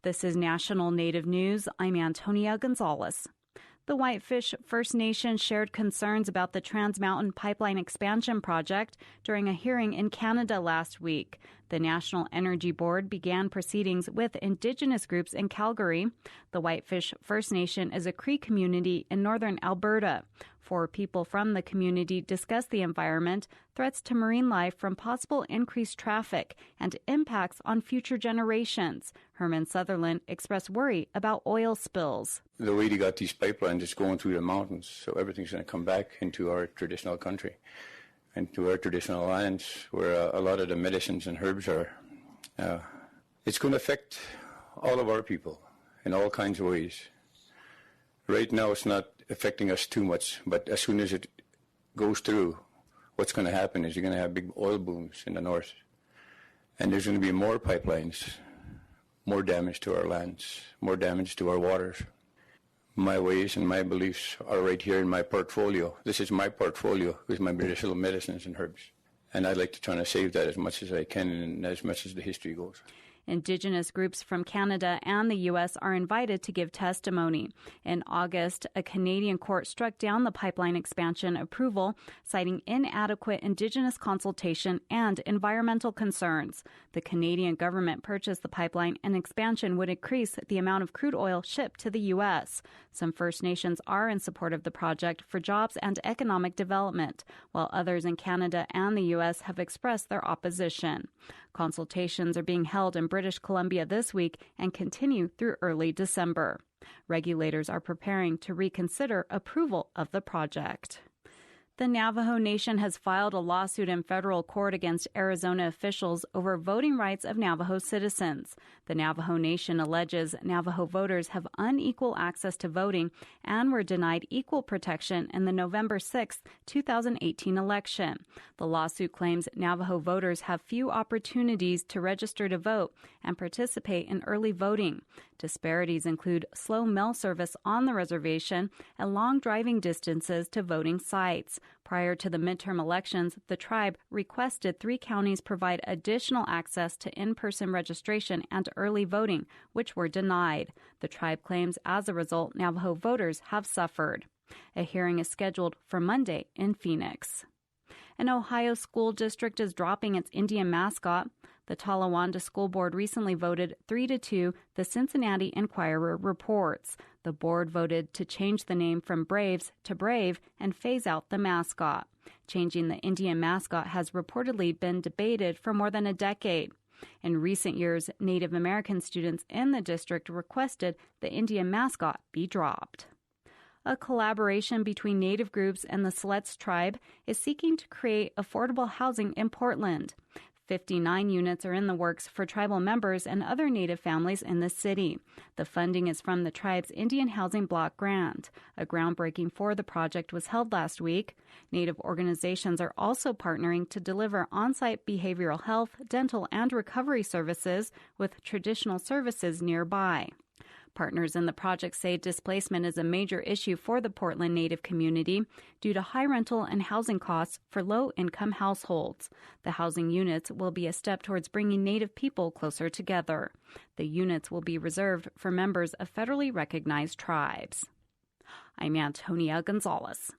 This is National Native News. I'm Antonia Gonzalez. The Whitefish First Nation shared concerns about the Trans Mountain Pipeline Expansion Project during a hearing in Canada last week. The National Energy Board began proceedings with Indigenous groups in Calgary. The Whitefish First Nation is a Cree community in northern Alberta. 4 people from the community discussed the environment, threats to marine life from possible increased traffic, and impacts on future generations. Herman Sutherland expressed worry about oil spills. The way they got these pipelines is going through the mountains, so everything's going to come back into our traditional country and to our traditional lands where a lot of the medicines and herbs are. It's going to affect all of our people in all kinds of ways. Right now it's not affecting us too much, but as soon as it goes through, what's going to happen is you're going to have big oil booms in the north, and there's going to be more pipelines, more damage to our lands, more damage to our waters. My ways and my beliefs are right here in my portfolio. This is my portfolio with my medicinal medicines and herbs, and I'd like to try to save that as much as I can and as much as the history goes. Indigenous groups from Canada and the U.S. are invited to give testimony. In August, a Canadian court struck down the pipeline expansion approval, citing inadequate Indigenous consultation and environmental concerns. The Canadian government purchased the pipeline, and expansion would increase the amount of crude oil shipped to the U.S. Some First Nations are in support of the project for jobs and economic development, while others in Canada and the U.S. have expressed their opposition. Consultations are being held in British Columbia this week and continue through early December. Regulators are preparing to reconsider approval of the project. The Navajo Nation has filed a lawsuit in federal court against Arizona officials over voting rights of Navajo citizens. The Navajo Nation alleges Navajo voters have unequal access to voting and were denied equal protection in the November 6, 2018 election. The lawsuit claims Navajo voters have few opportunities to register to vote and participate in early voting. Disparities include slow mail service on the reservation and long driving distances to voting sites. Prior to the midterm elections, the tribe requested 3 counties provide additional access to in-person registration and early voting, which were denied. The tribe claims as a result, Navajo voters have suffered. A hearing is scheduled for Monday in Phoenix. An Ohio school district is dropping its Indian mascot. The Talawanda School Board recently voted 3-2, the Cincinnati Enquirer reports. The board voted to change the name from Braves to Brave and phase out the mascot. Changing the Indian mascot has reportedly been debated for more than a decade. In recent years, Native American students in the district requested the Indian mascot be dropped. A collaboration between Native groups and the Siletz Tribe is seeking to create affordable housing in Portland. 59 units are in the works for tribal members and other Native families in the city. The funding is from the tribe's Indian Housing Block Grant. A groundbreaking for the project was held last week. Native organizations are also partnering to deliver on-site behavioral health, dental, and recovery services with traditional services nearby. Partners in the project say displacement is a major issue for the Portland Native community due to high rental and housing costs for low-income households. The housing units will be a step towards bringing Native people closer together. The units will be reserved for members of federally recognized tribes. I'm Antonia Gonzalez.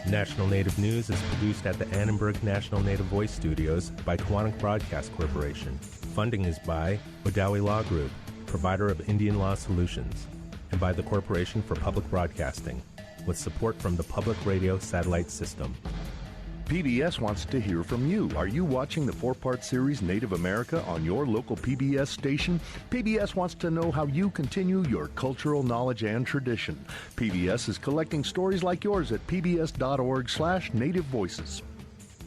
National Native News is produced at the Annenberg National Native Voice Studios by Kawanak Broadcast Corporation. Funding is by Odawi Law Group, provider of Indian law solutions, and by the Corporation for Public Broadcasting, with support from the Public Radio Satellite System. PBS wants to hear from you. Are you watching the 4-part series Native America on your local PBS station? PBS wants to know how you continue your cultural knowledge and tradition. PBS is collecting stories like yours at pbs.org/Native Voices.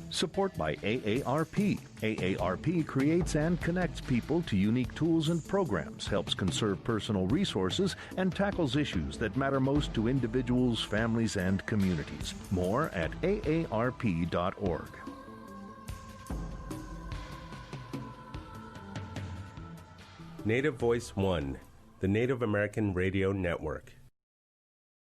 Support by AARP. AARP creates and connects people to unique tools and programs, helps conserve personal resources, and tackles issues that matter most to individuals, families, and communities. More at aarp.org. Native Voice One, the Native American Radio Network.